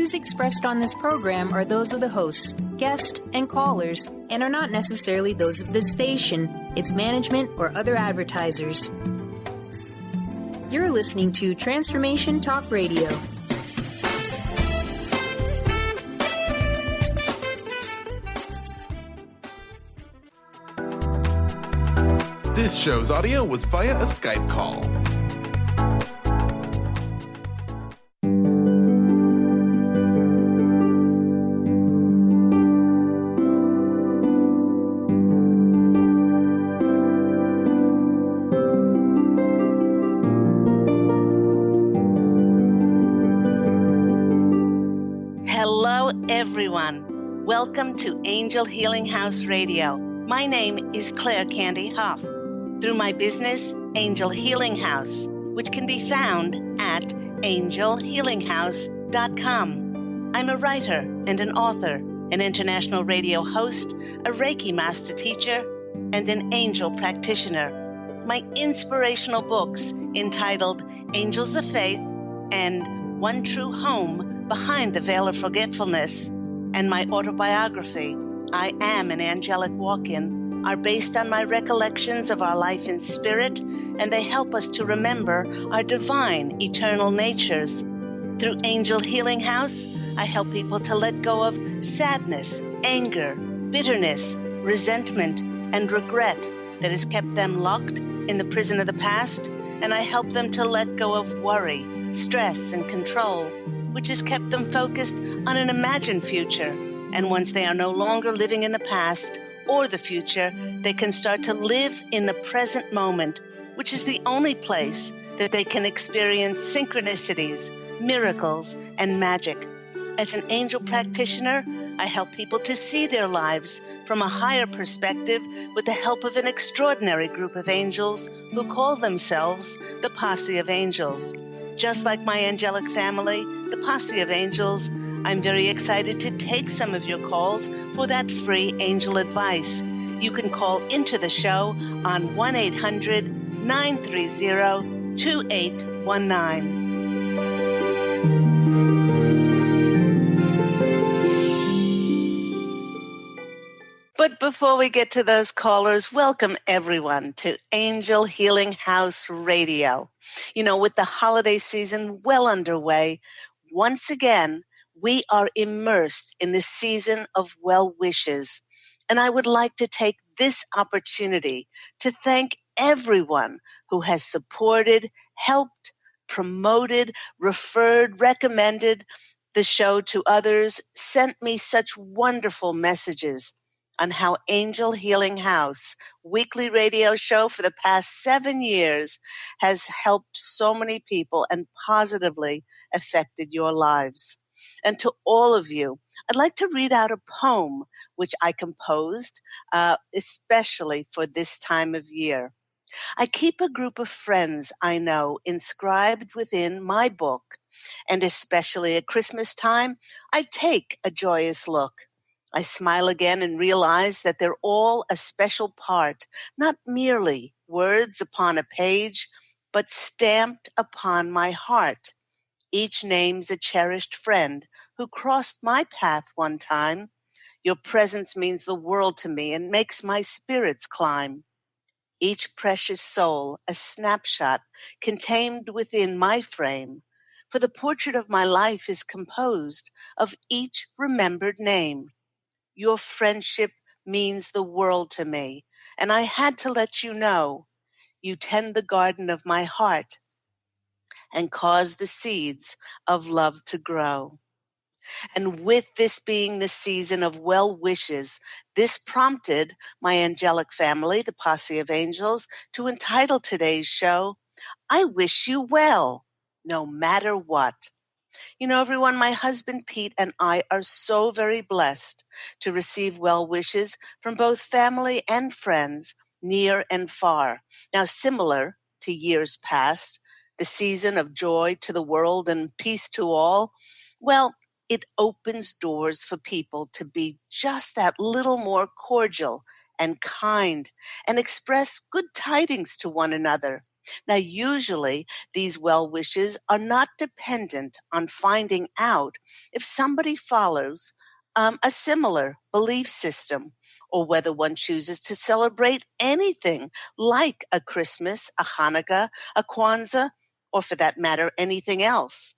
views expressed on this program are those of the hosts, guests, and callers, and are not necessarily those of this station, its management, or other advertisers. You're listening to Transformation Talk Radio. This show's audio was via a Skype call. Hello, everyone. Welcome to Angel Healing House Radio. My name is Candy Hough. Through my business, Angel Healing House, which can be found at angelhealinghouse.com. I'm a writer and an author, an international radio host, a Reiki master teacher, and an angel practitioner. My inspirational books entitled Angels of Faith and One True Home Behind the Veil of Forgetfulness, and my autobiography, I Am an Angelic Walk-In, are based on my recollections of our life in spirit, and they help us to remember our divine, eternal natures. Through Angel Healing House, I help people to let go of sadness, anger, bitterness, resentment, and regret that has kept them locked in the prison of the past, and I help them to let go of worry, stress, and control, which has kept them focused on an imagined future. And once they are no longer living in the past or the future, they can start to live in the present moment, which is the only place that they can experience synchronicities, miracles, and magic. As an angel practitioner, I help people to see their lives from a higher perspective with the help of an extraordinary group of angels who call themselves the Posse of Angels. Just like my angelic family, the Posse of Angels, I'm very excited to take some of your calls for that free angel advice. You can call into the show on 1-800-930-2819. But before we get to those callers, welcome everyone to Angel Healing House Radio. You know, with the holiday season well underway, once again, we are immersed in the season of well wishes. And I would like to take this opportunity to thank everyone who has supported, helped, promoted, referred, recommended the show to others, sent me such wonderful messages on how Angel Healing House, weekly radio show for the past 7 years, has helped so many people and positively affected your lives. And to all of you, I'd like to read out a poem which I composed, especially for this time of year. I keep a group of friends I know inscribed within my book, and especially at Christmas time, I take a joyous look. I smile again and realize that they're all a special part, not merely words upon a page, but stamped upon my heart. Each name's a cherished friend who crossed my path one time. Your presence means the world to me and makes my spirits climb. Each precious soul, a snapshot contained within my frame, for the portrait of my life is composed of each remembered name. Your friendship means the world to me, and I had to let you know. You tend the garden of my heart and cause the seeds of love to grow. And with this being the season of well wishes, this prompted my angelic family, the Posse of Angels, to entitle today's show, I Wish You Well, No Matter What. You know, everyone, my husband Pete and I are so very blessed to receive well wishes from both family and friends, near and far. Now, similar to years past, the season of joy to the world and peace to all, well, it opens doors for people to be just that little more cordial and kind and express good tidings to one another. Now, usually these well wishes are not dependent on finding out if somebody follows a similar belief system, or whether one chooses to celebrate anything like a Christmas, a Hanukkah, a Kwanzaa, or for that matter, anything else.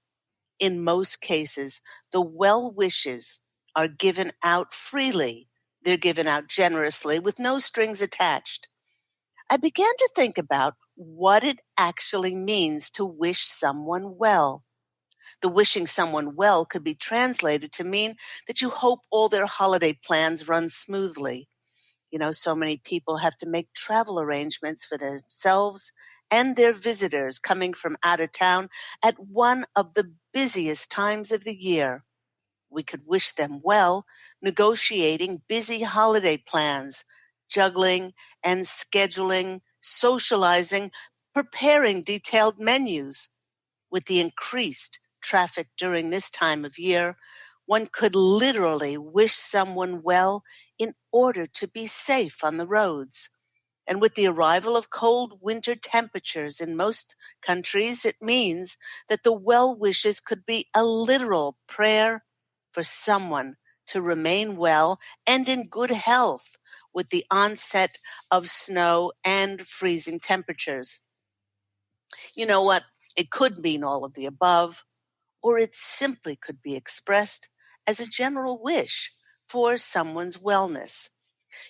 In most cases, the well wishes are given out freely. They're given out generously with no strings attached. I began to think about what it actually means to wish someone well. The wishing someone well could be translated to mean that you hope all their holiday plans run smoothly. So many people have to make travel arrangements for themselves and their visitors coming from out of town at one of the busiest times of the year. We could wish them well, negotiating busy holiday plans, juggling and scheduling, socializing, preparing detailed menus. With the increased traffic during this time of year, one could literally wish someone well in order to be safe on the roads. And with the arrival of cold winter temperatures in most countries, it means that the well wishes could be a literal prayer for someone to remain well and in good health with the onset of snow and freezing temperatures. You know what? It could mean all of the above, or it simply could be expressed as a general wish for someone's wellness.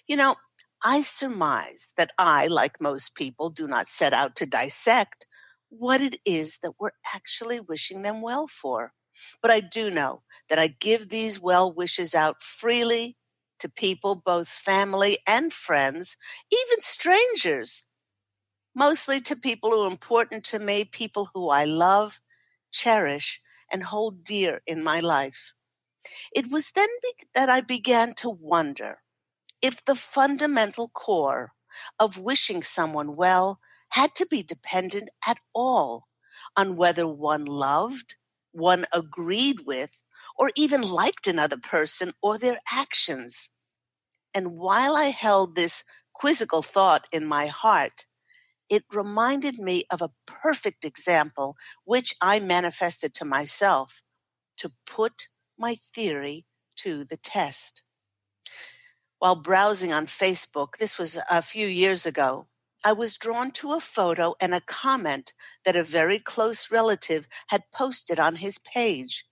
You know, I surmise that I, like most people, do not set out to dissect what it is that we're actually wishing them well for. But I do know that I give these well wishes out freely to people, both family and friends, even strangers, mostly to people who are important to me, people who I love, cherish, and hold dear in my life. It was then that I began to wonder if the fundamental core of wishing someone well had to be dependent at all on whether one loved, one agreed with, or even liked another person or their actions. And while I held this quizzical thought in my heart, it reminded me of a perfect example which I manifested to myself to put my theory to the test. While browsing on Facebook, this was a few years ago, I was drawn to a photo and a comment that a very close relative had posted on his page.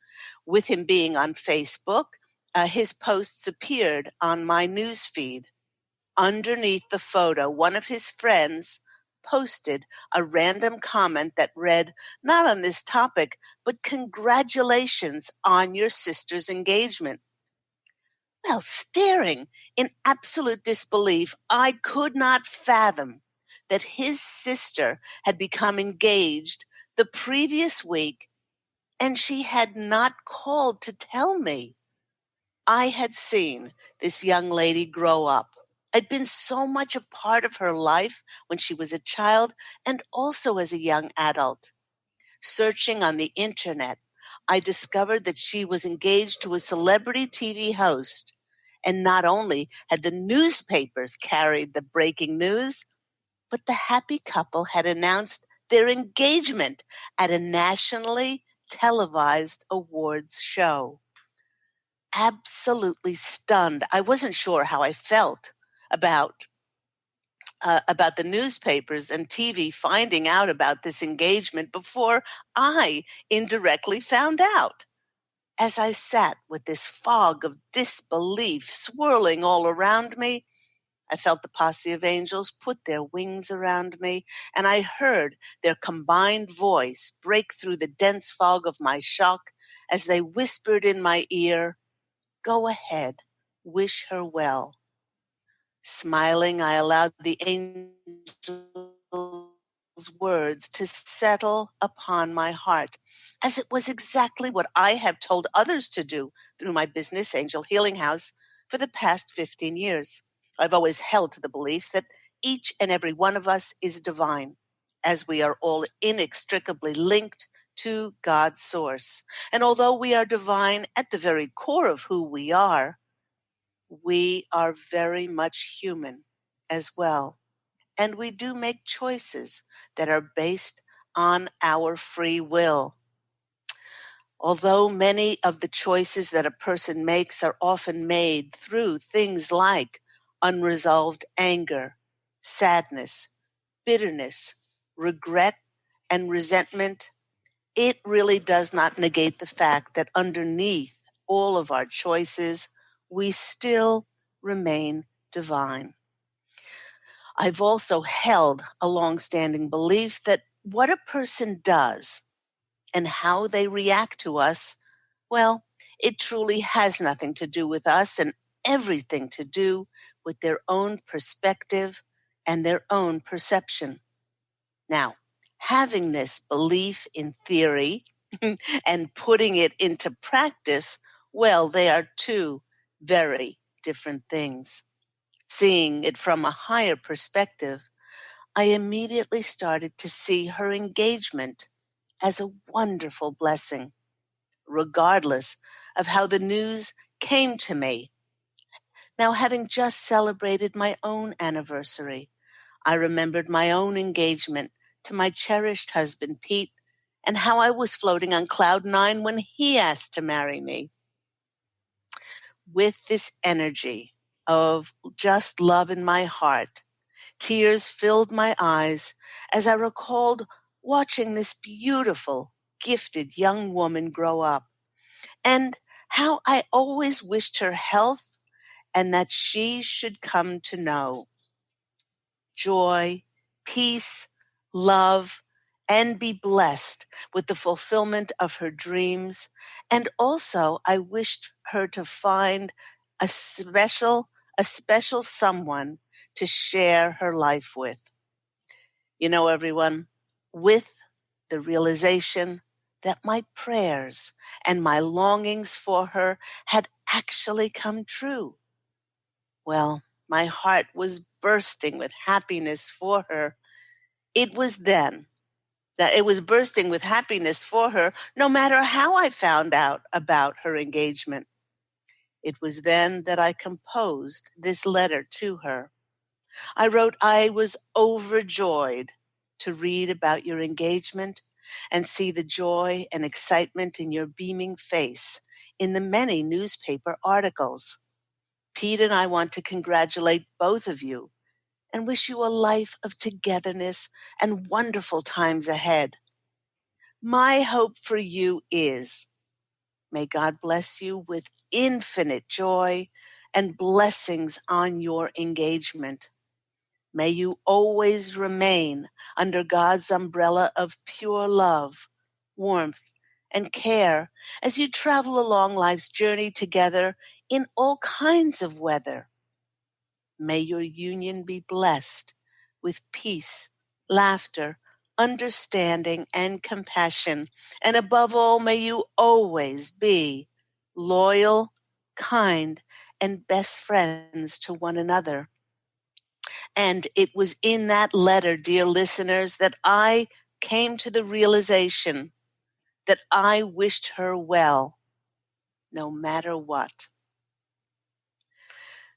With him being on Facebook, his posts appeared on my newsfeed. Underneath the photo, one of his friends posted a random comment that read, not on this topic, but congratulations on your sister's engagement. Well, staring in absolute disbelief, I could not fathom that his sister had become engaged the previous week and she had not called to tell me. I had seen this young lady grow up. I'd been so much a part of her life when she was a child and also as a young adult. Searching on the internet, I discovered that she was engaged to a celebrity TV host. And not only had the newspapers carried the breaking news, but the happy couple had announced their engagement at a nationally televised awards show. Absolutely stunned. I wasn't sure how I felt about the newspapers and TV finding out about this engagement before I indirectly found out. As I sat with this fog of disbelief swirling all around me, I felt the Posse of Angels put their wings around me, and I heard their combined voice break through the dense fog of my shock as they whispered in my ear, "Go ahead, wish her well." Smiling, I allowed the angel's words to settle upon my heart, as it was exactly what I have told others to do through my business, Angel Healing House, for the past 15 years. I've always held to the belief that each and every one of us is divine, as we are all inextricably linked to God's source. And although we are divine at the very core of who we are very much human as well. and we do make choices that are based on our free will. Although many of the choices that a person makes are often made through things like unresolved anger, sadness, bitterness, regret, and resentment, it really does not negate the fact that underneath all of our choices, we still remain divine. I've also held a longstanding belief that what a person does and how they react to us, well, it truly has nothing to do with us and everything to do with their own perspective and their own perception. Now, having this belief in theory and putting it into practice, well, they are two very different things. Seeing it from a higher perspective, I immediately started to see her engagement as a wonderful blessing, regardless of how the news came to me. Now, having just celebrated my own anniversary, I remembered my own engagement to my cherished husband, Pete, and how I was floating on cloud nine when he asked to marry me. With this energy of just love in my heart, tears filled my eyes as I recalled watching this beautiful, gifted young woman grow up, and how I always wished her health and that she should come to know joy, peace, love, and be blessed with the fulfillment of her dreams. And also, I wished her to find a special someone to share her life with. You know, everyone, with the realization that my prayers and my longings for her had actually come true. Well, my heart was bursting with happiness for her. It was then that it was bursting with happiness for her, no matter how I found out about her engagement. It was then that I composed this letter to her. I wrote, I was overjoyed to read about your engagement and see the joy and excitement in your beaming face in the many newspaper articles. Pete and I want to congratulate both of you and wish you a life of togetherness and wonderful times ahead. My hope for you is, may God bless you with infinite joy and blessings on your engagement. May you always remain under God's umbrella of pure love, warmth, and care as you travel along life's journey together in all kinds of weather. May your union be blessed with peace, laughter, understanding, and compassion. And above all, may you always be loyal, kind, and best friends to one another. And it was in that letter, dear listeners, that I came to the realization that I wished her well, no matter what.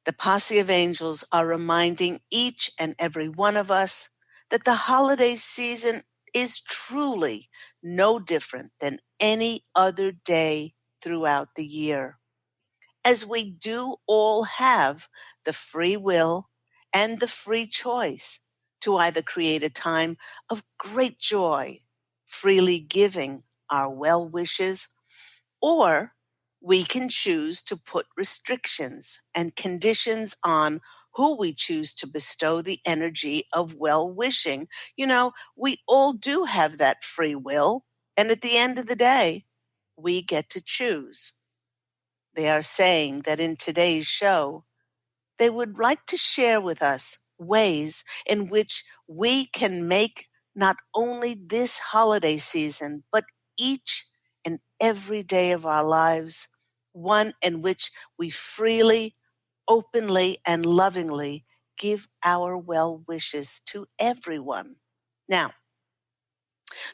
The Posse of Angels are reminding each and every one of us that the holiday season is truly no different than any other day throughout the year, as we do all have the free will and the free choice to either create a time of great joy, freely giving our well wishes, or we can choose to put restrictions and conditions on who we choose to bestow the energy of well-wishing. You know, we all do have that free will, and at the end of the day, we get to choose. They are saying that in today's show, they would like to share with us ways in which we can make not only this holiday season, but each and every day of our lives one in which we freely, openly, and lovingly give our well wishes to everyone. Now,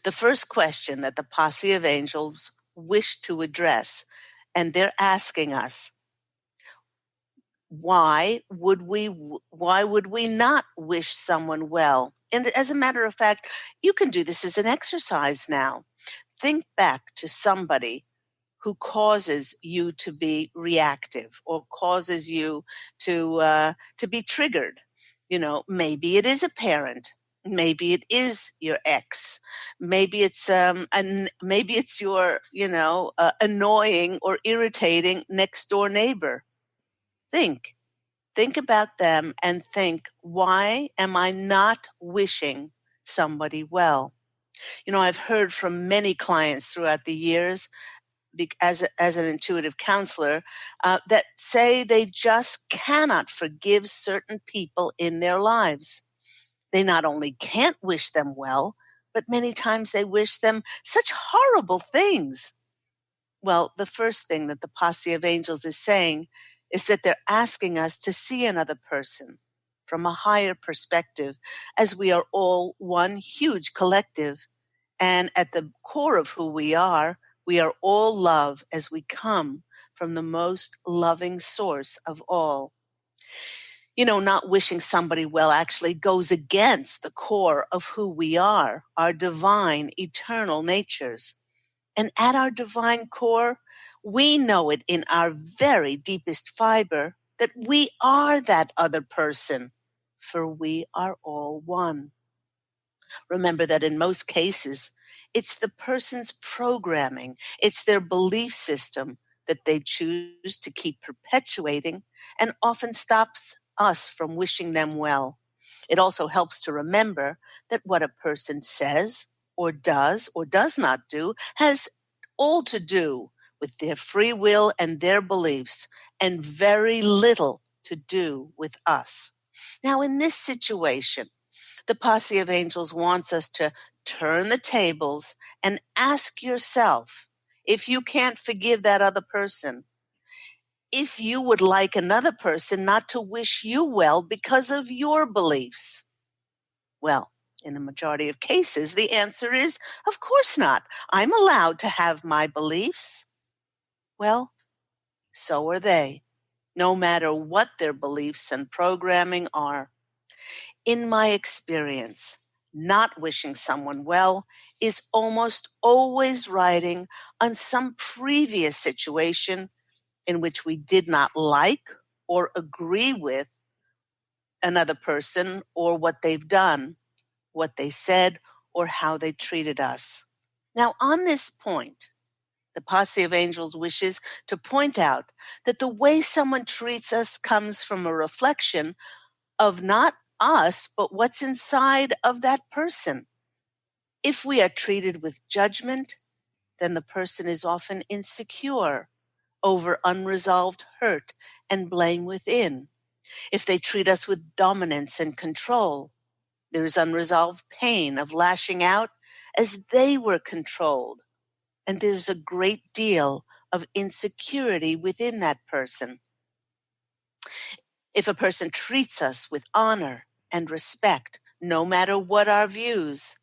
the first question that the Posse of Angels wish to address, and they're asking us, Why would we not wish someone well? And as a matter of fact, you can do this as an exercise now. Think back to somebody who causes you to be reactive or causes you to be triggered. Maybe it is a parent, maybe it is your ex, maybe it's maybe it's your annoying or irritating next door neighbor. Think. Think about them and think, why am I not wishing somebody well? I've heard from many clients throughout the years as an intuitive counselor that say they just cannot forgive certain people in their lives. They not only can't wish them well, but many times they wish them such horrible things. Well, the first thing that the Posse of Angels is saying is that they're asking us to see another person from a higher perspective, as we are all one huge collective. And at the core of who we are all love, as we come from the most loving source of all. Not wishing somebody well actually goes against the core of who we are, our divine, eternal natures. And at our divine core, we know it in our very deepest fiber that we are that other person, for we are all one. Remember that in most cases, it's the person's programming, it's their belief system that they choose to keep perpetuating and often stops us from wishing them well. It also helps to remember that what a person says or does not do has all to do with their free will and their beliefs, and very little to do with us. Now, in this situation, the Posse of Angels wants us to turn the tables and ask yourself, if you can't forgive that other person, if you would like another person not to wish you well because of your beliefs. Well, in the majority of cases, the answer is, of course not. I'm allowed to have my beliefs. Well, so are they, no matter what their beliefs and programming are. In my experience, not wishing someone well is almost always riding on some previous situation in which we did not like or agree with another person or what they've done, what they said, or how they treated us. Now, on this point, the Posse of Angels wishes to point out that the way someone treats us comes from a reflection of not us, but what's inside of that person. If we are treated with judgment, then the person is often insecure over unresolved hurt and blame within. If they treat us with dominance and control, there is unresolved pain of lashing out as they were controlled. And there's a great deal of insecurity within that person. If a person treats us with honor and respect, no matter what our views,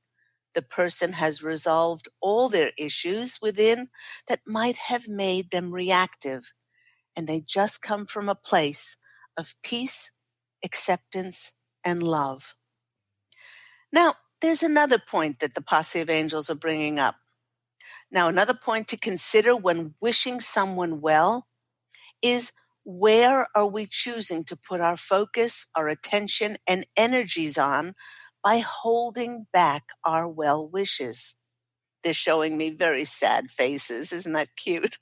the person has resolved all their issues within that might have made them reactive, and they just come from a place of peace, acceptance, and love. Now, there's another point that the Posse of Angels are bringing up. Now, another point to consider when wishing someone well is, where are we choosing to put our focus, our attention, and energies on by holding back our well wishes? They're showing me very sad faces. Isn't that cute?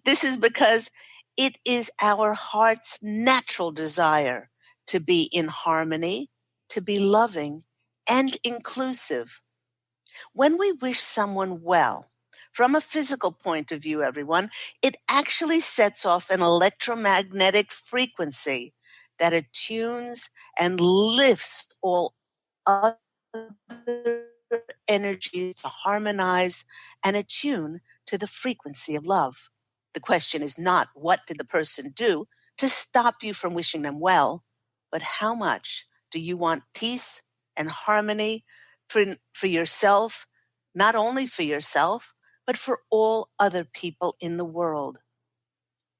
This is because it is our heart's natural desire to be in harmony, to be loving, and inclusive. When we wish someone well, from a physical point of view, everyone, it actually sets off an electromagnetic frequency that attunes and lifts all other energies to harmonize and attune to the frequency of love. The question is not, what did the person do to stop you from wishing them well, but how much do you want peace and harmony for yourself, not only for yourself, but for all other people in the world.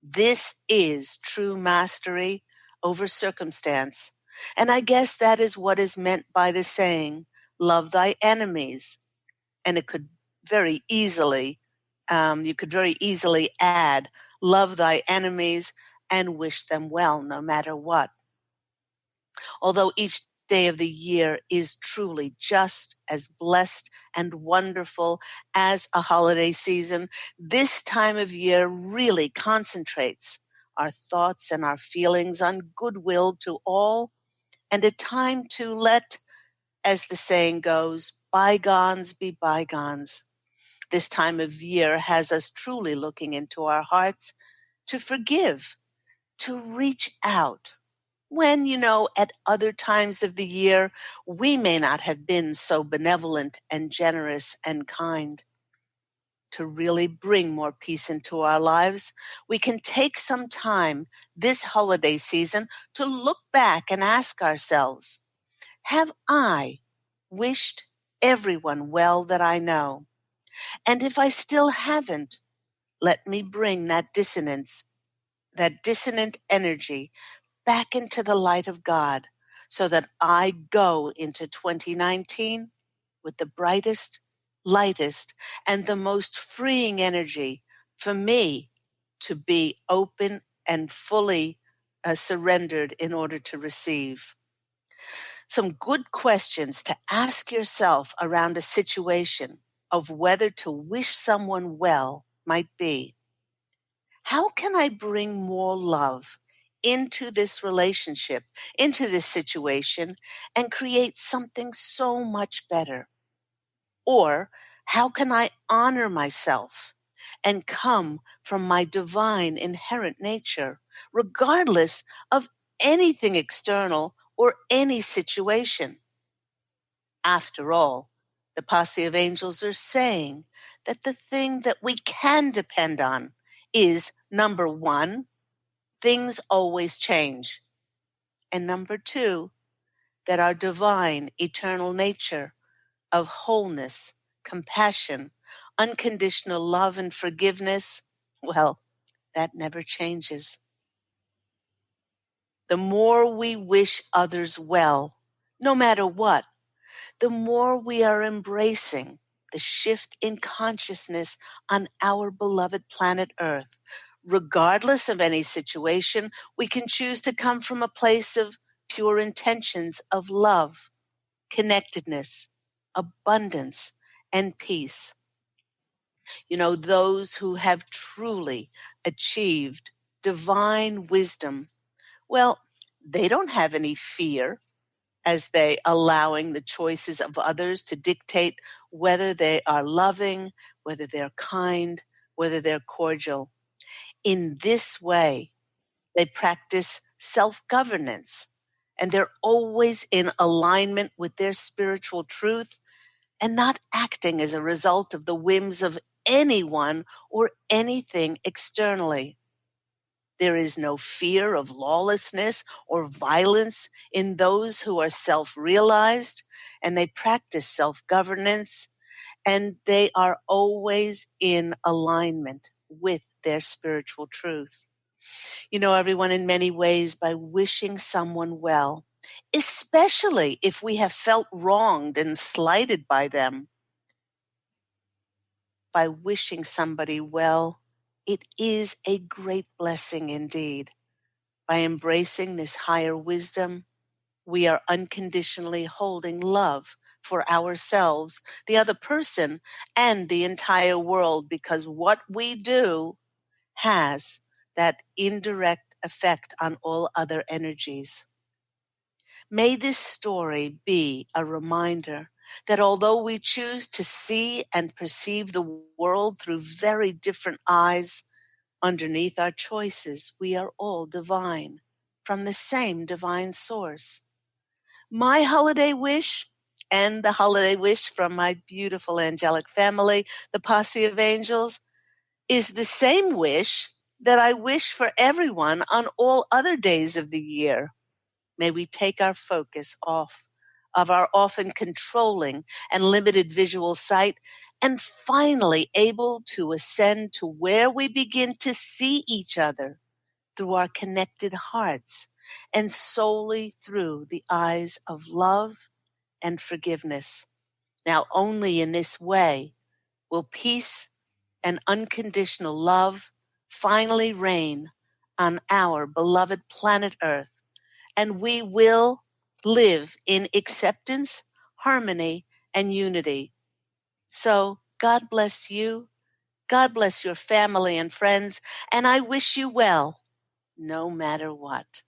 This is true mastery over circumstance. And I guess that is what is meant by the saying, love thy enemies. And it could very easily, you could very easily add, love thy enemies and wish them well no matter what. Although each day of the year is truly just as blessed and wonderful as a holiday season, this time of year really concentrates our thoughts and our feelings on goodwill to all and a time to let, as the saying goes, bygones be bygones. This time of year has us truly looking into our hearts to forgive, to reach out. When, at other times of the year, we may not have been so benevolent and generous and kind. To really bring more peace into our lives, we can take some time this holiday season to look back and ask ourselves, have I wished everyone well that I know? And if I still haven't, let me bring that dissonant energy back into the light of God so that I go into 2019 with the brightest, lightest, and the most freeing energy for me to be open and fully surrendered in order to receive. Some good questions to ask yourself around a situation of whether to wish someone well might be, how can I bring more love into this relationship, into this situation, and create something so much better? Or how can I honor myself and come from my divine inherent nature, regardless of anything external or any situation? After all, the Posse of Angels are saying that the thing that we can depend on is, number one, things always change. And number two, that our divine, eternal nature of wholeness, compassion, unconditional love, and forgiveness, well, that never changes. The more we wish others well, no matter what, the more we are embracing the shift in consciousness on our beloved planet Earth. Regardless of any situation, we can choose to come from a place of pure intentions of love, connectedness, abundance, and peace. Those who have truly achieved divine wisdom, well, they don't have any fear as they allowing the choices of others to dictate whether they are loving, whether they're kind, whether they're cordial. In this way, they practice self-governance, and they're always in alignment with their spiritual truth and not acting as a result of the whims of anyone or anything externally. There is no fear of lawlessness or violence in those who are self-realized, and they practice self-governance, and they are always in alignment with their spiritual truth. Everyone, in many ways, by wishing someone well, especially if we have felt wronged and slighted by them, by wishing somebody well, it is a great blessing indeed. By embracing this higher wisdom, we are unconditionally holding love for ourselves, the other person, and the entire world, because what we do has that indirect effect on all other energies. May this story be a reminder that although we choose to see and perceive the world through very different eyes, underneath our choices, we are all divine, from the same divine source. My holiday wish, and the holiday wish from my beautiful angelic family, the Posse of Angels, is the same wish that I wish for everyone on all other days of the year. May we take our focus off of our often controlling and limited visual sight and finally able to ascend to where we begin to see each other through our connected hearts and solely through the eyes of love and forgiveness. Now, only in this way will peace and unconditional love finally reign on our beloved planet Earth, and we will live in acceptance, harmony, and unity. So, God bless you. God bless your family and friends, and I wish you well, no matter what.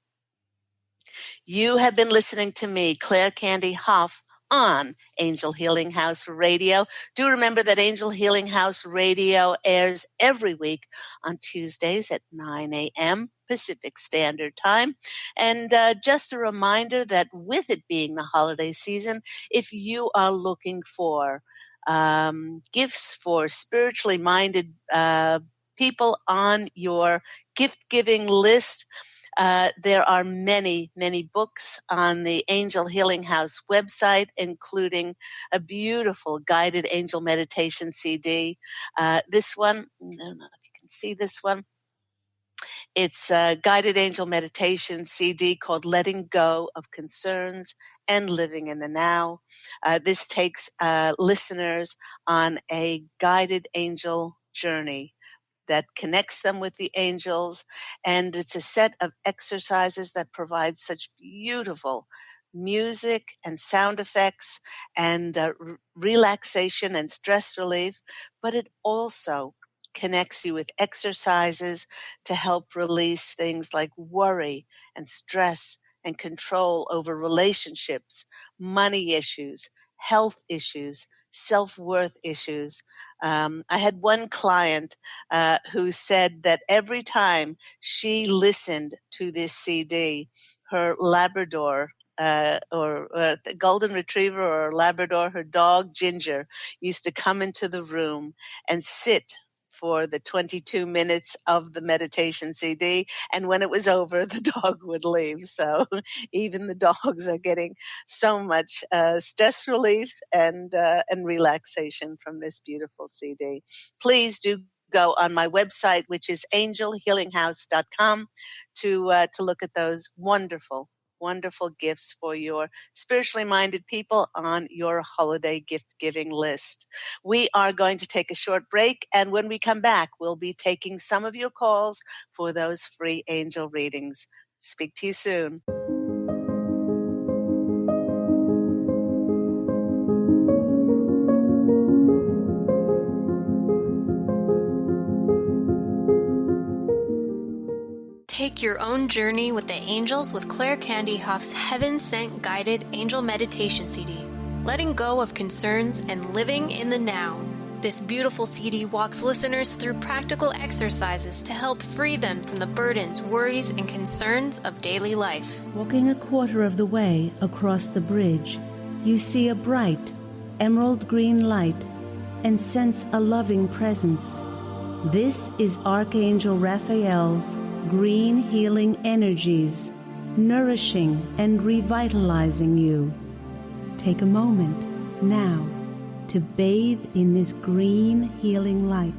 You have been listening to me, Claire Candy Hough, on Angel Healing House Radio. Do remember that Angel Healing House Radio airs every week on Tuesdays at 9 a.m. Pacific Standard Time. And just a reminder that with it being the holiday season, if you are looking for gifts for spiritually minded people on your gift-giving list, there are many, many books on the Angel Healing House website, including a beautiful guided angel meditation CD. This one, I don't know if you can see this one. It's a guided angel meditation CD called Letting Go of Concerns and Living in the Now. This takes listeners on a guided angel journey that connects them with the angels. And it's a set of exercises that provide such beautiful music and sound effects and relaxation and stress relief. But it also connects you with exercises to help release things like worry and stress and control over relationships, money issues, health issues, self-worth issues. I had one client who said that every time she listened to this CD, her Labrador or the golden retriever or Labrador, her dog Ginger, used to come into the room and sit for the 22 minutes of the meditation CD. And when it was over, the dog would leave. So even the dogs are getting so much stress relief and relaxation from this beautiful CD. Please do go on my website, which is angelhealinghouse.com, to look at those wonderful gifts for your spiritually minded people on your holiday gift giving list. We are going to take a short break, and when we come back, we'll be taking some of your calls for those free angel readings. Speak to you soon. Take your own journey with the angels with Claire Candy Hough's Heaven Sent Guided Angel Meditation CD, Letting Go of Concerns and Living in the Now. This beautiful CD walks listeners through practical exercises to help free them from the burdens, worries, and concerns of daily life. Walking a quarter of the way across the bridge, you see a bright, emerald green light and sense a loving presence. This is Archangel Raphael's green healing energies, nourishing and revitalizing you. Take a moment now to bathe in this green healing light.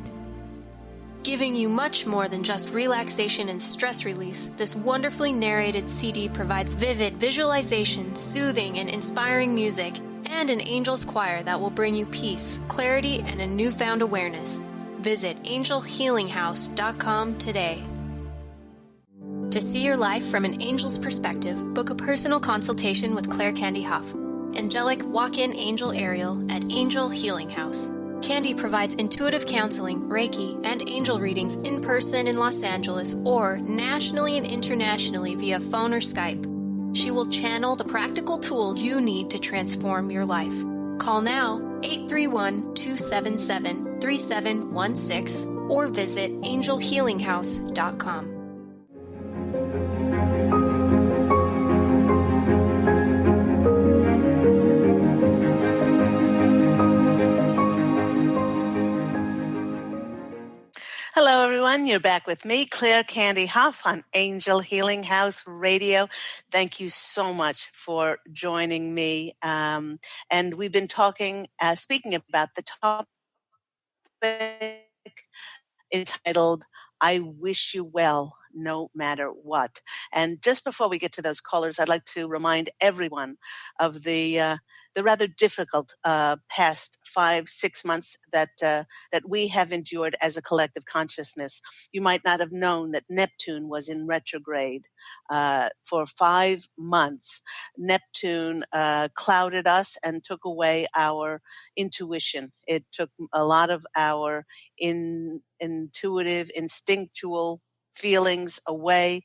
Giving you much more than just relaxation and stress release, this wonderfully narrated CD provides vivid visualization, soothing and inspiring music, and an angel's choir that will bring you peace, clarity, and a newfound awareness. Visit angelhealinghouse.com today. To see your life from an angel's perspective, book a personal consultation with Claire Candy Hough, angelic walk-in angel Ariel at Angel Healing House. Candy provides intuitive counseling, Reiki, and angel readings in person in Los Angeles or nationally and internationally via phone or Skype. She will channel the practical tools you need to transform your life. Call now 831-277-3716 or visit angelhealinghouse.com. Hello, everyone. You're back with me, Claire Candy Hough, on Angel Healing House Radio. Thank you so much for joining me. And we've been speaking about the topic topic entitled, I Wish You Well, No Matter What. And just before we get to those callers, I'd like to remind everyone of the rather difficult past 5-6 months that we have endured as a collective consciousness. You might not have known that Neptune was in retrograde for 5 months. Neptune clouded us and took away our intuition. It took a lot of our intuitive, instinctual feelings away,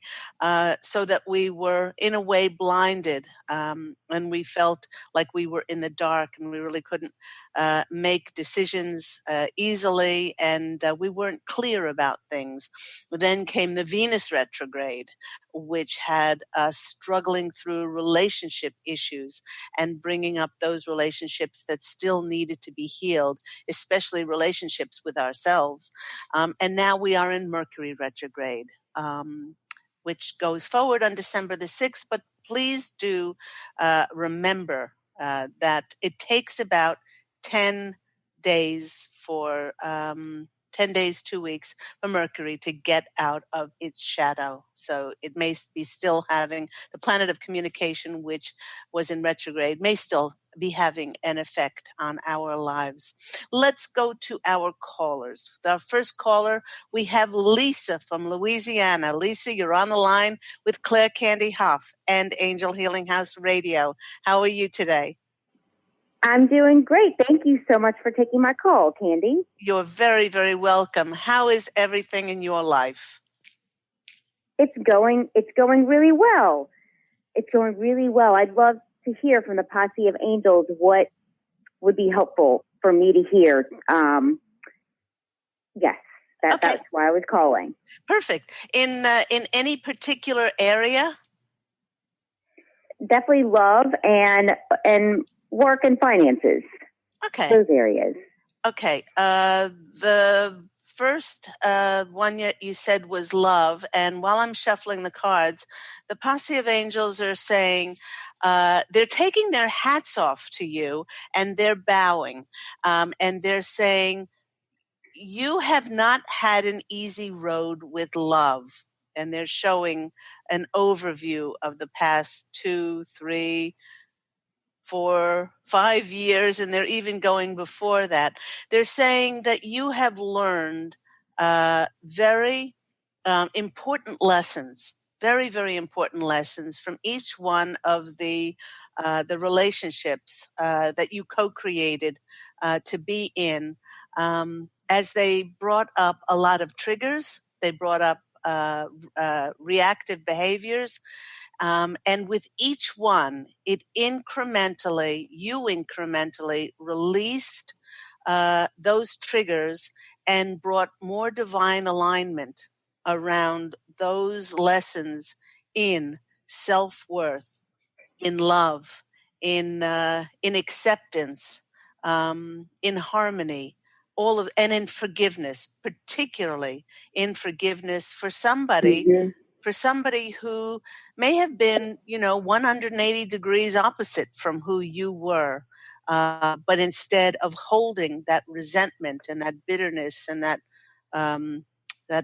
so that we were in a way blinded, and we felt like we were in the dark and we really couldn't make decisions easily, and we weren't clear about things. Then came the Venus retrograde, which had us struggling through relationship issues and bringing up those relationships that still needed to be healed, especially relationships with ourselves. And now we are in Mercury retrograde, which goes forward on December the 6th. But please do remember that it takes about 10 days 10 days, 2 weeks for Mercury to get out of its shadow. So it may be still having the planet of communication, which was in retrograde, may still be having an effect on our lives. Let's go to our callers. With our first caller, we have Lisa from Louisiana. Lisa, you're on the line with Claire Candy Hough and Angel Healing House Radio. How are you today? I'm doing great. Thank you so much for taking my call, Candy. You're very, very welcome. How is everything in your life? It's going really well. It's going really well. I'd love to hear from the Posse of Angels what would be helpful for me to hear. Yes, that's why I was calling. Perfect. In any particular area? Definitely love and work and finances. Okay. Those areas. Okay. The first one you said was love. And while I'm shuffling the cards, the Posse of Angels are saying they're taking their hats off to you and they're bowing. And they're saying, you have not had an easy road with love. And they're showing an overview of the past 2, 3, 4, 5 years, and they're even going before that. They're saying that you have learned very important lessons, very, very important lessons from each one of the relationships that you co-created to be in. As they brought up a lot of triggers, they brought up reactive behaviors. And with each one, you incrementally released those triggers and brought more divine alignment around those lessons in self-worth, in love, in acceptance, in harmony, and in forgiveness, particularly in forgiveness for somebody. Mm-hmm. For somebody who may have been, 180 degrees opposite from who you were, but instead of holding that resentment and that bitterness and that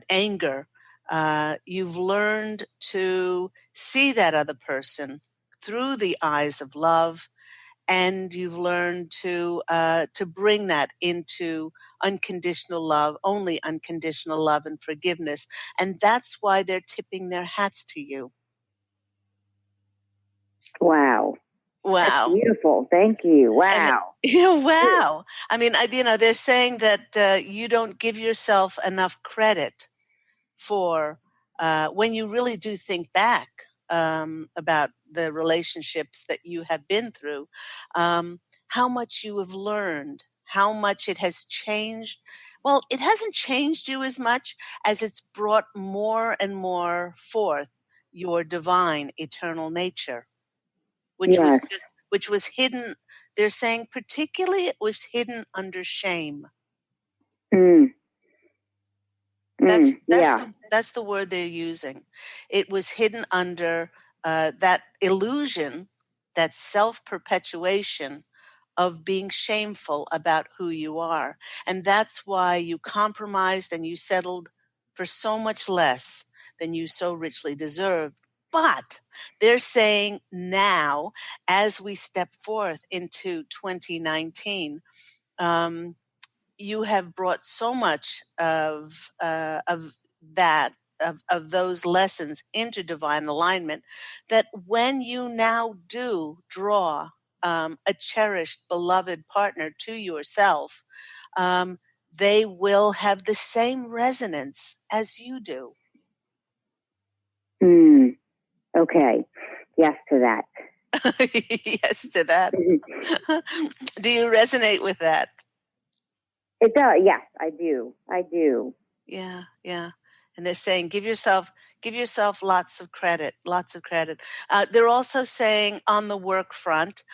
anger, you've learned to see that other person through the eyes of love, and you've learned to bring that into unconditional love, only unconditional love and forgiveness. And that's why they're tipping their hats to you. Wow. Wow. That's beautiful. Thank you. Wow. Wow. I mean, they're saying that you don't give yourself enough credit for when you really do think back about the relationships that you have been through, how much you have learned, how much it has changed. Well, it hasn't changed you as much as it's brought more and more forth your divine eternal nature, which was hidden. They're saying particularly it was hidden under shame. That's the word they're using. It was hidden under that illusion, that self-perpetuation of being shameful about who you are. And that's why you compromised and you settled for so much less than you so richly deserved. But they're saying now, as we step forth into 2019, you have brought so much of that, of those lessons into divine alignment, that when you now do draw a cherished, beloved partner to yourself, they will have the same resonance as you do. Okay. Yes to that. Yes to that. Do you resonate with that? It does. Yes, I do. I do. Yeah, yeah. And they're saying, give yourself lots of credit, lots of credit. They're also saying on the work front,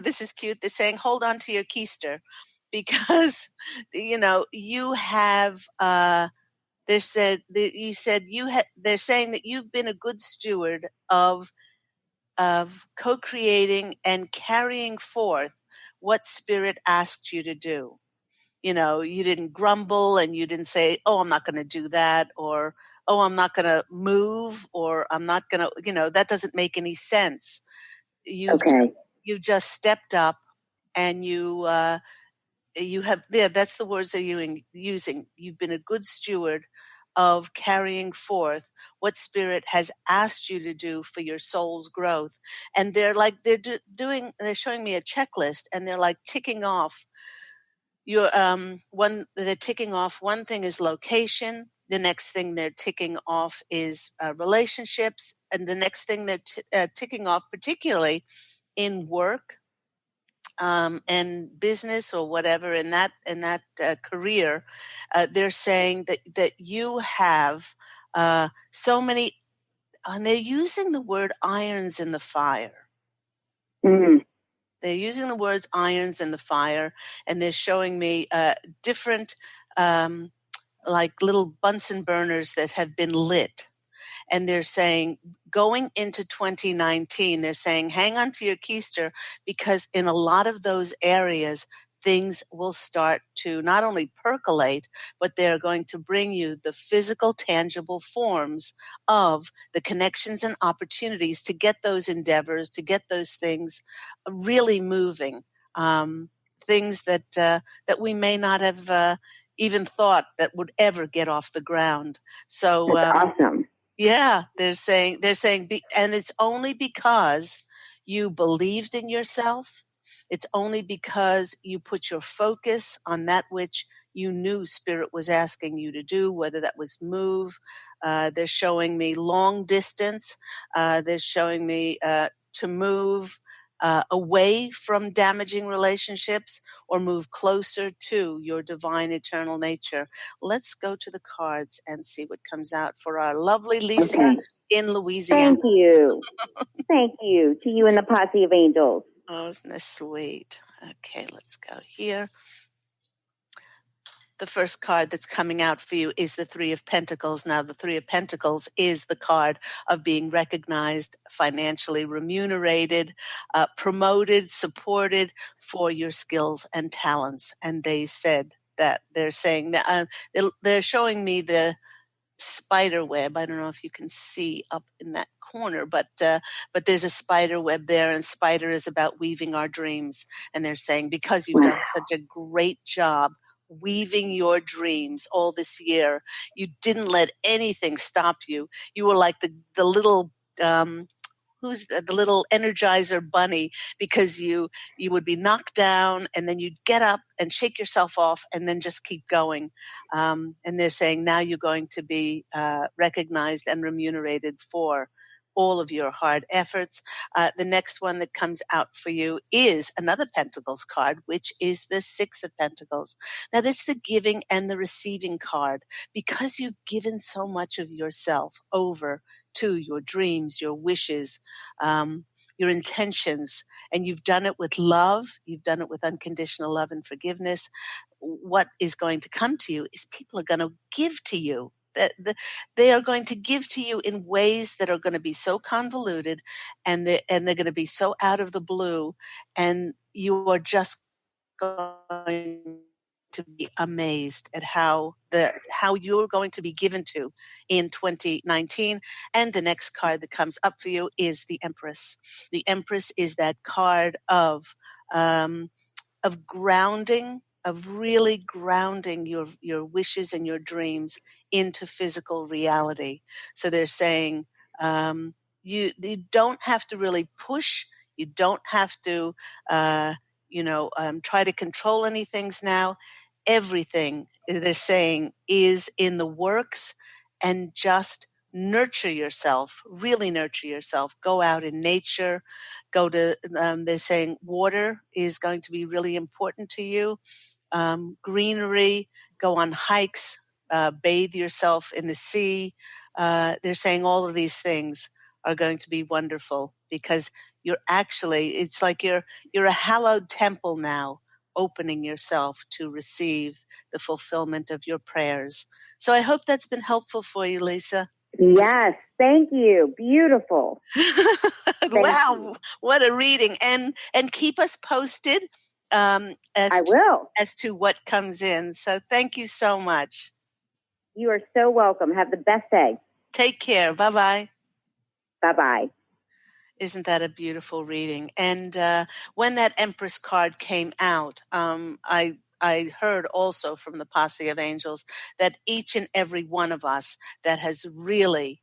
this is cute. They're saying, hold on to your keister, because, you have, they're saying that you've been a good steward of co-creating and carrying forth what Spirit asked you to do. You didn't grumble and you didn't say, oh, I'm not going to do that, or, oh, I'm not going to move, or I'm not going to, that doesn't make any sense. You've just stepped up, and you have, that's the words that you're using. You've been a good steward of carrying forth what Spirit has asked you to do for your soul's growth. And they're showing me a checklist, and they're like ticking off they're ticking off. One thing is location. The next thing they're ticking off is relationships. And the next thing they're ticking off, particularly in work, and business or whatever, in that career, they're saying that you have so many, and they're using the word irons in the fire. Mm-hmm. They're using the words irons in the fire, and they're showing me different, like little Bunsen burners that have been lit. And they're saying, going into 2019, they're saying, hang on to your keister, because in a lot of those areas, things will start to not only percolate, but they're going to bring you the physical, tangible forms of the connections and opportunities to get those endeavors, to get those things really moving. Things that we may not have even thought that would ever get off the ground. So that's awesome. Yeah, they're saying, and it's only because you believed in yourself. It's only because you put your focus on that which you knew Spirit was asking you to do, whether that was move. They're showing me long distance. They're showing me to move away from damaging relationships, or move closer to your divine eternal nature. Let's go to the cards and see what comes out for our lovely Lisa in Louisiana. Thank you. Thank you to you and the Posse of Angels. Oh, isn't this sweet? Okay, let's go here. The first card that's coming out for you is the Three of Pentacles. Now, the Three of Pentacles is the card of being recognized, financially remunerated, promoted, supported for your skills and talents. And they said that they're saying that they're showing me the spider web. I don't know if you can see up in that corner, but there's a spider web there, and spider is about weaving our dreams. And they're saying, because you've done such a great job weaving your dreams all this year, you didn't let anything stop you. You were like the little who's the little Energizer bunny, because you would be knocked down, and then you'd get up and shake yourself off and then just keep going. And they're saying now you're going to be recognized and remunerated for all of your hard efforts. The next one that comes out for you is another Pentacles card, which is the Six of Pentacles. Now, this is the giving and the receiving card, because you've given so much of yourself over to your dreams, your wishes, your intentions, and you've done it with love. You've done it with unconditional love and forgiveness. What is going to come to you is people are going to give to you. they are going to give to you in ways that are going to be so convoluted, and they're going to be so out of the blue, and you are just going to be amazed at how you're going to be given to in 2019. And the next card that comes up for you is the Empress. The Empress is that card of grounding, of really grounding your wishes and your dreams into physical reality. So they're saying you don't have to really push. You don't have to, try to control any things now. Everything, they're saying, is in the works, and just nurture yourself, really nurture yourself. Go out in nature. Go to, they're saying water is going to be really important to you. Greenery, go on hikes, bathe yourself in the sea. They're saying all of these things are going to be wonderful, because it's like you're a hallowed temple now, opening yourself to receive the fulfillment of your prayers. So I hope that's been helpful for you, Lisa. Yes, thank you. Beautiful. Wow, what a reading. And keep us posted I will. as to what comes in. So thank you so much. You are so welcome. Have the best day. Take care. Bye-bye. Bye-bye. Isn't that a beautiful reading? And when that Empress card came out, I heard also from the Posse of Angels that each and every one of us that has really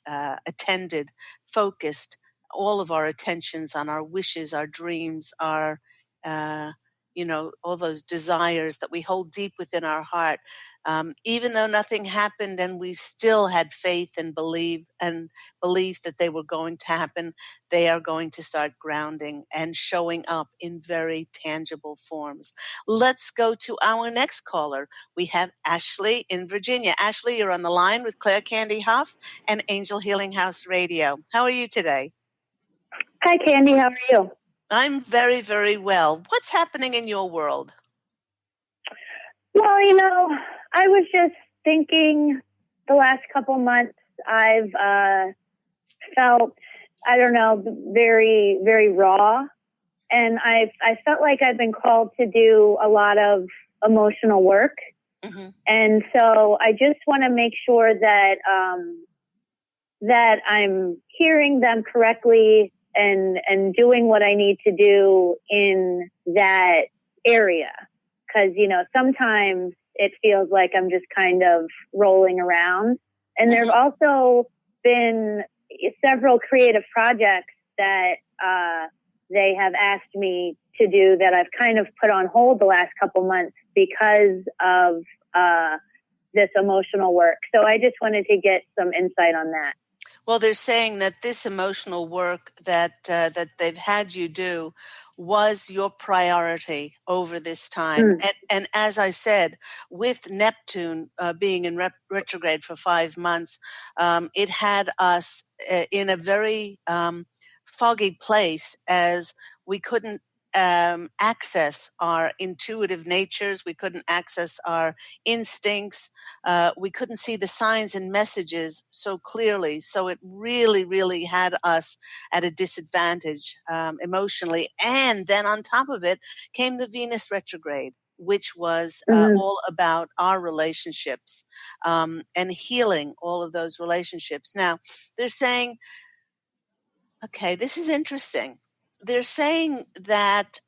attended, focused all of our attentions on our wishes, our dreams, our, all those desires that we hold deep within our heart. Even though nothing happened, and we still had faith and belief that they were going to happen, they are going to start grounding and showing up in very tangible forms. Let's go to our next caller. We have Ashley in Virginia. Ashley, you're on the line with Claire Candy Hough and Angel Healing House Radio. How are you today? Hi, Candy. How are you? I'm very, very well. What's happening in your world? Well, I was just thinking the last couple months I've felt, very, very raw. And I felt like I've been called to do a lot of emotional work. Mm-hmm. And so I just want to make sure that that I'm hearing them correctly and doing what I need to do in that area. Because, sometimes it feels like I'm just kind of rolling around. And there have also been several creative projects that they have asked me to do that I've kind of put on hold the last couple months because of this emotional work. So I just wanted to get some insight on that. Well, they're saying that this emotional work that they've had you do was your priority over this time. And as I said, with Neptune being in retrograde for 5 months, it had us in a very foggy place, as we couldn't access our intuitive natures. We couldn't access our instincts. We couldn't see the signs and messages so clearly. So it really, really had us at a disadvantage emotionally. And then on top of it came the Venus retrograde, which was all about our relationships and healing all of those relationships. Now, they're saying, okay, this is interesting. They're saying that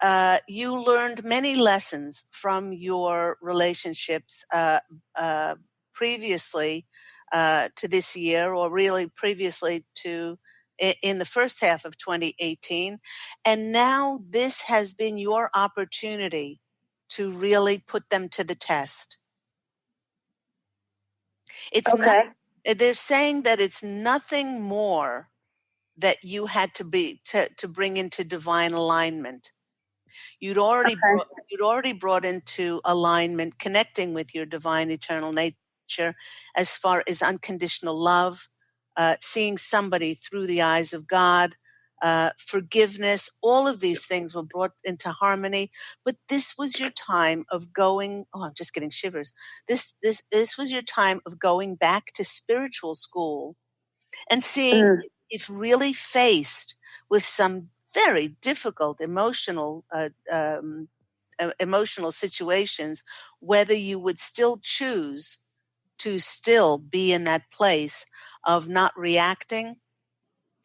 you learned many lessons from your relationships previously to this year, or really previously to in the first half of 2018. And now this has been your opportunity to really put them to the test. It's okay. They're saying that it's nothing more that you had to bring into divine alignment. You'd already brought into alignment, connecting with your divine eternal nature, as far as unconditional love, seeing somebody through the eyes of God, forgiveness. All of these things were brought into harmony. But this was your time of going. Oh, I'm just getting shivers. This was your time of going back to spiritual school and seeing if really faced with some very difficult emotional situations, whether you would still choose to still be in that place of not reacting,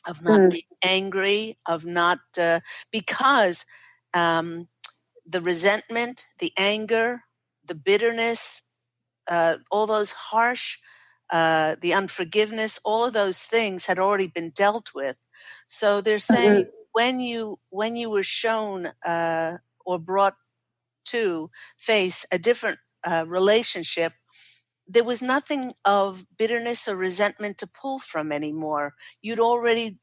of not being angry, of not, because the resentment, the anger, the bitterness, all those harsh, the unforgiveness, all of those things had already been dealt with. So they're saying when you were shown or brought to face a different relationship, there was nothing of bitterness or resentment to pull from anymore. You'd already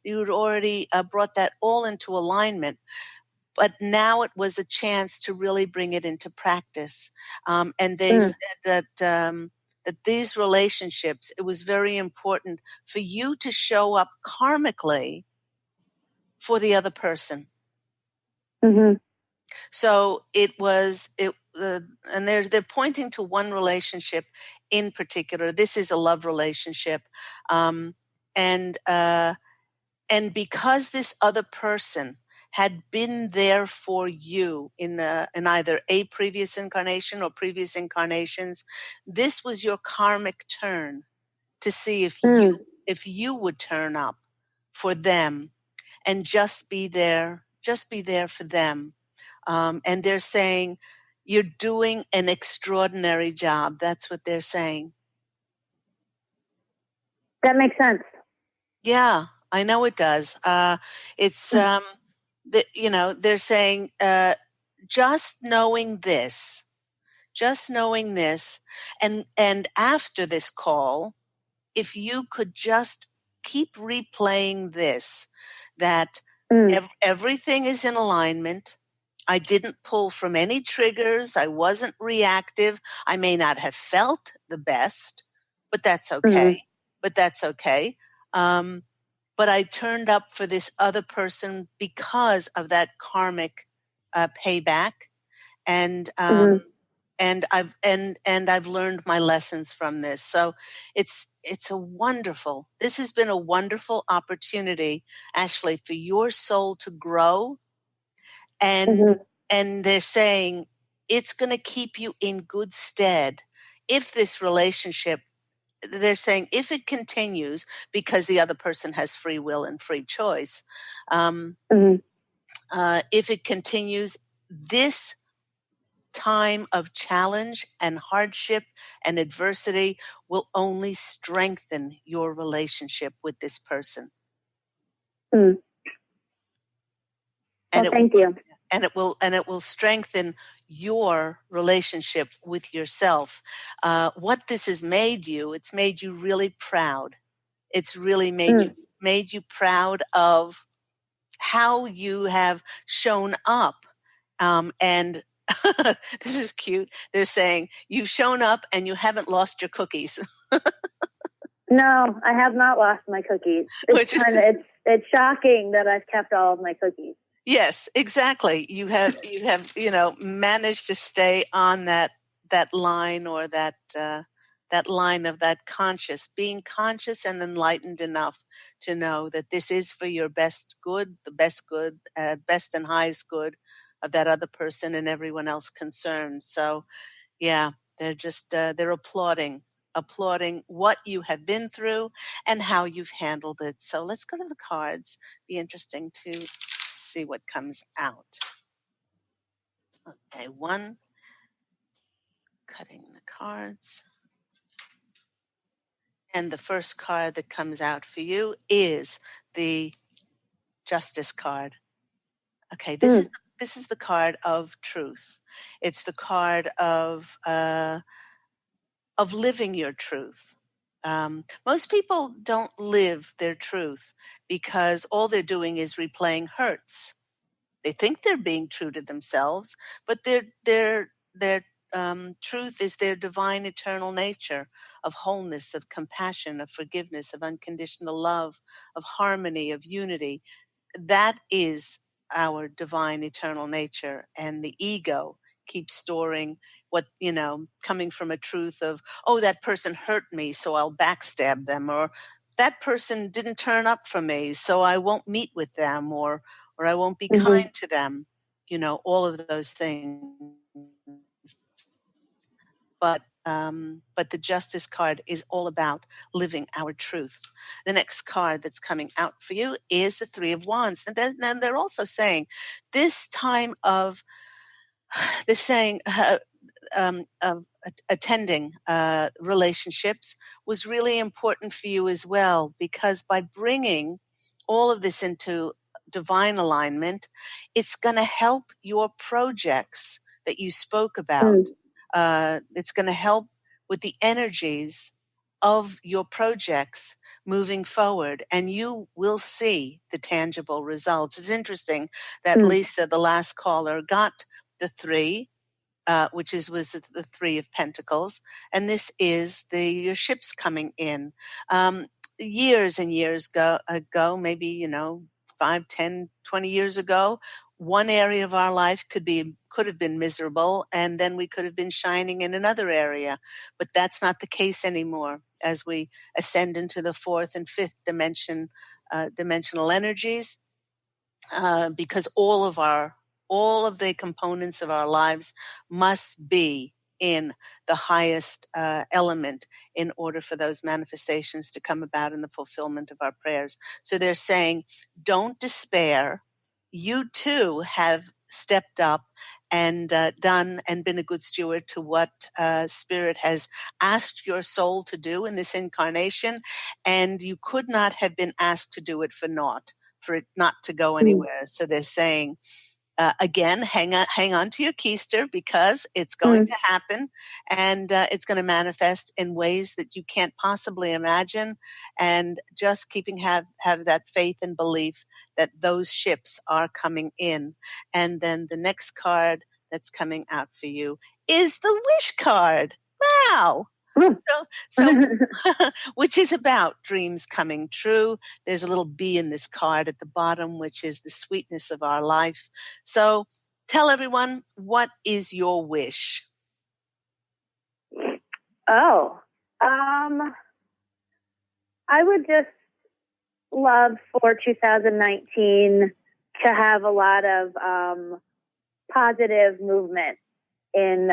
brought that all into alignment. But now it was a chance to really bring it into practice. And they said that these relationships, it was very important for you to show up karmically for the other person. So it was and they're pointing to one relationship in particular. This is a love relationship, and because this other person had been there for you in either a previous incarnation or previous incarnations, this was your karmic turn to see if you would turn up for them and just be there for them. And they're saying, you're doing an extraordinary job. That's what they're saying. That makes sense. Yeah, I know it does. It's, they're saying, just knowing this, and after this call, if you could just keep replaying this, that everything is in alignment. I didn't pull from any triggers. I wasn't reactive. I may not have felt the best, but that's okay. But I turned up for this other person because of that karmic payback, and I've learned my lessons from this. So this has been a wonderful opportunity, Ashley, for your soul to grow. And they're saying it's going to keep you in good stead if this relationship, they're saying if it continues, because the other person has free will and free choice, if it continues, this time of challenge and hardship and adversity will only strengthen your relationship with this person. Thank you. And it will strengthen your relationship with yourself. What this has made you, it's made you really proud. It's really made you proud of how you have shown up. And this is cute. They're saying you've shown up and you haven't lost your cookies. No, I have not lost my cookies. It's shocking that I've kept all of my cookies. Yes, exactly. You have managed to stay on that line, or that line of that being conscious and enlightened enough to know that this is for your best good, the best good, best and highest good of that other person and everyone else concerned. So, yeah, they're just they're applauding what you have been through and how you've handled it. So let's go to the cards. Be interesting to see what comes out. Okay, one, cutting the cards. And the first card that comes out for you is the Justice card. Okay, this is the card of truth. It's the card of living your truth. Most people don't live their truth because all they're doing is replaying hurts. They think they're being true to themselves, but their truth is their divine eternal nature of wholeness, of compassion, of forgiveness, of unconditional love, of harmony, of unity. that is our divine eternal nature. And the ego keeps storing what, coming from a truth of, oh, that person hurt me, so I'll backstab them, or that person didn't turn up for me, so I won't meet with them, or I won't be kind to them, all of those things. But the Justice card is all about living our truth. The next card that's coming out for you is the Three of Wands. And then they're also saying this time of, they're saying of attending relationships was really important for you as well, because by bringing all of this into divine alignment, it's going to help your projects that you spoke about. It's going to help with the energies of your projects moving forward, and you will see the tangible results. It's interesting that Lisa, the last caller, got the 3, which was the 3 of Pentacles, and this is your ships coming in. Years and years ago, maybe 5, 10, 20 years ago, one area of our life could have been miserable, and then we could have been shining in another area. But that's not the case anymore. As we ascend into the 4th and 5th dimensional energies, because all of the components of our lives must be in the highest element in order for those manifestations to come about in the fulfillment of our prayers. So they're saying, don't despair. You too have stepped up and done and been a good steward to what Spirit has asked your soul to do in this incarnation, and you could not have been asked to do it for naught, for it not to go anywhere. So they're saying, again, hang on to your keister, because it's going to happen, and it's going to manifest in ways that you can't possibly imagine. And just have that faith and belief that those ships are coming in. And then the next card that's coming out for you is the wish card. Wow. So which is about dreams coming true. There's a little B in this card at the bottom, which is the sweetness of our life. So tell everyone, what is your wish? Oh, I would just love for 2019 to have a lot of positive movement in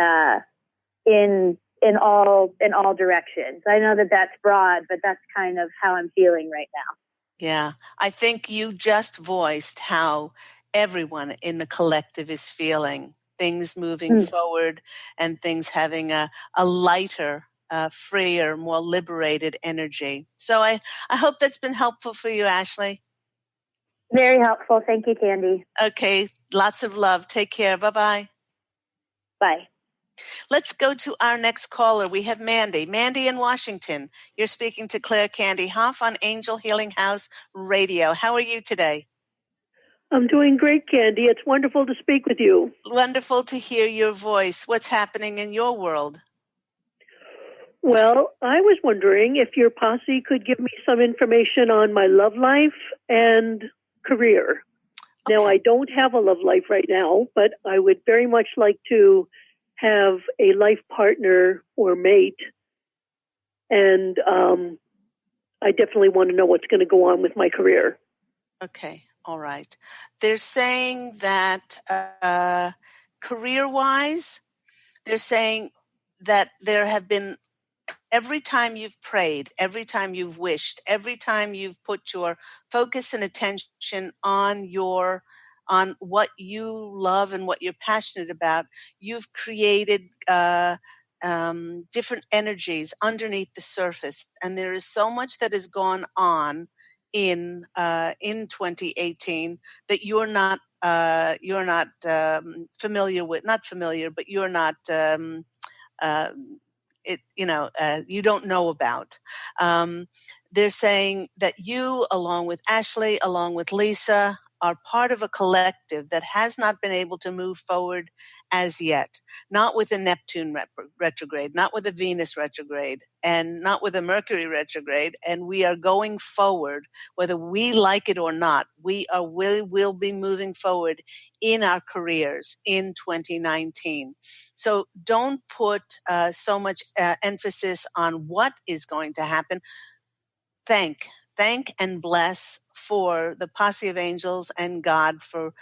all directions. I know that that's broad, but that's kind of how I'm feeling right now. Yeah, I think you just voiced how everyone in the collective is feeling. Things moving forward, and things having a lighter, freer, more liberated energy. So I hope that's been helpful for you, Ashley. Very helpful. Thank you, Candy. Okay, lots of love. Take care. Bye-bye. Bye. Let's go to our next caller. We have Mandy. Mandy in Washington. You're speaking to Claire Candy Hough on Angel Healing House Radio. How are you today? I'm doing great, Candy. It's wonderful to speak with you. Wonderful to hear your voice. What's happening in your world? Well, I was wondering if your posse could give me some information on my love life and career. Okay. Now, I don't have a love life right now, but I would very much like to have a life partner or mate. And I definitely want to know what's going to go on with my career. Okay. All right. They're saying that career-wise, they're saying that there have been, every time you've prayed, every time you've wished, every time you've put your focus and attention on what you love and what you're passionate about, you've created different energies underneath the surface. And there is so much that has gone on in 2018 that you're not familiar with, not familiar, but you're not you don't know about. They're saying that you, along with Ashley, along with Lisa, are part of a collective that has not been able to move forward as yet, not with a Neptune retrograde, not with a Venus retrograde, and not with a Mercury retrograde. And we are going forward, whether we like it or not. We will be moving forward in our careers in 2019. So don't put so much emphasis on what is going to happen. Thank and bless for the Posse of Angels and God for,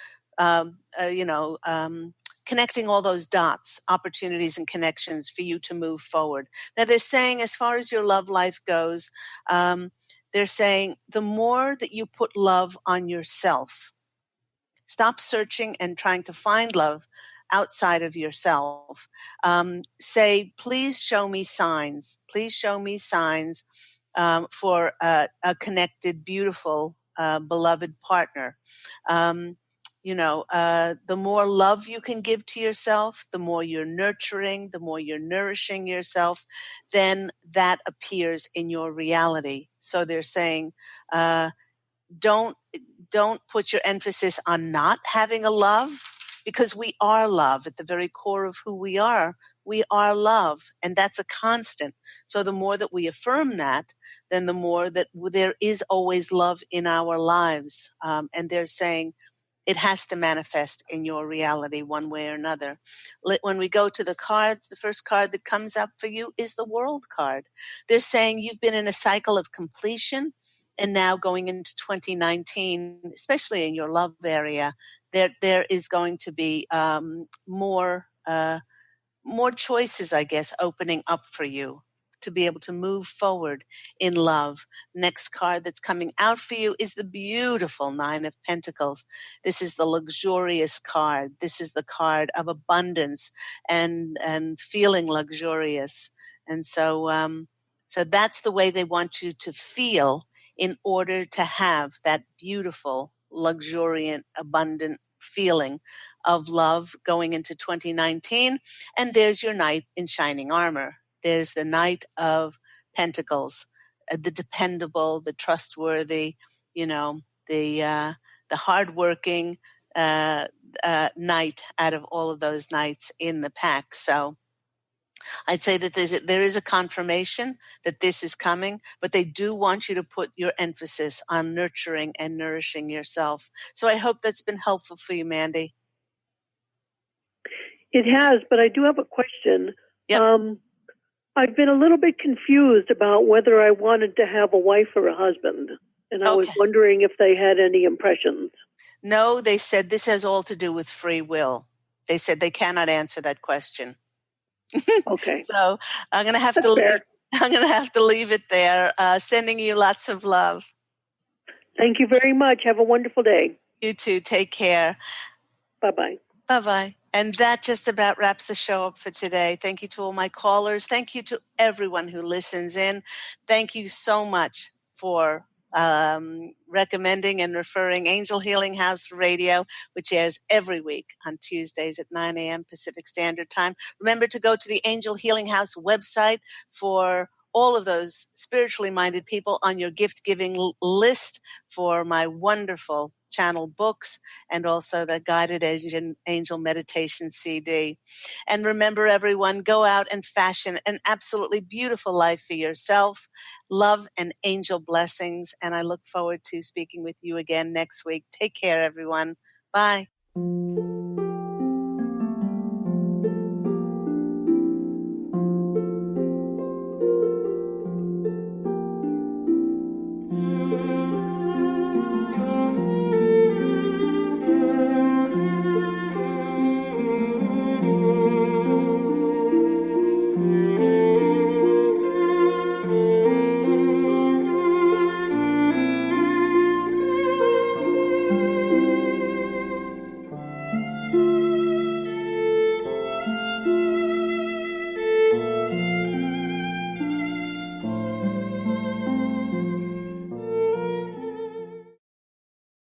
connecting all those dots, opportunities and connections for you to move forward. Now they're saying, as far as your love life goes, they're saying the more that you put love on yourself, stop searching and trying to find love outside of yourself. Say, please show me signs. Please show me signs for a connected, beautiful, beloved partner. The more love you can give to yourself, the more you're nurturing, the more you're nourishing yourself, then that appears in your reality. So they're saying, don't put your emphasis on not having a love, because we are love at the very core of who we are. We are love, and that's a constant. So the more that we affirm that, then the more that there is always love in our lives. And they're saying it has to manifest in your reality one way or another. When we go to the cards, the first card that comes up for you is the World card. They're saying you've been in a cycle of completion, and now going into 2019, especially in your love area, there is going to be more choices, I guess, opening up for you to be able to move forward in love. Next card that's coming out for you is the beautiful Nine of Pentacles. This is the luxurious card. This is the card of abundance and feeling luxurious. And so that's the way they want you to feel in order to have that beautiful, luxuriant, abundant feeling of love going into 2019. And there's your knight in shining armor. There's the Knight of Pentacles, the dependable, the trustworthy, the hardworking knight out of all of those knights in the pack. So I'd say that there is a confirmation that this is coming, but they do want you to put your emphasis on nurturing and nourishing yourself. So I hope that's been helpful for you, Mandy. It has, but I do have a question. Yep. I've been a little bit confused about whether I wanted to have a wife or a husband, and I was wondering if they had any impressions. No, they said this has all to do with free will. They said they cannot answer that question. Okay. So I'm going to have to leave it there. Sending you lots of love. Thank you very much. Have a wonderful day. You too. Take care. Bye-bye. Bye-bye. And that just about wraps the show up for today. Thank you to all my callers. Thank you to everyone who listens in. Thank you so much for recommending and referring Angel Healing House Radio, which airs every week on Tuesdays at 9 a.m. Pacific Standard Time. Remember to go to the Angel Healing House website for all of those spiritually minded people on your gift-giving list for my wonderful channel books and also the Guided Angel Meditation CD. And remember, everyone, go out and fashion an absolutely beautiful life for yourself. Love and angel blessings. And I look forward to speaking with you again next week. Take care, everyone. Bye.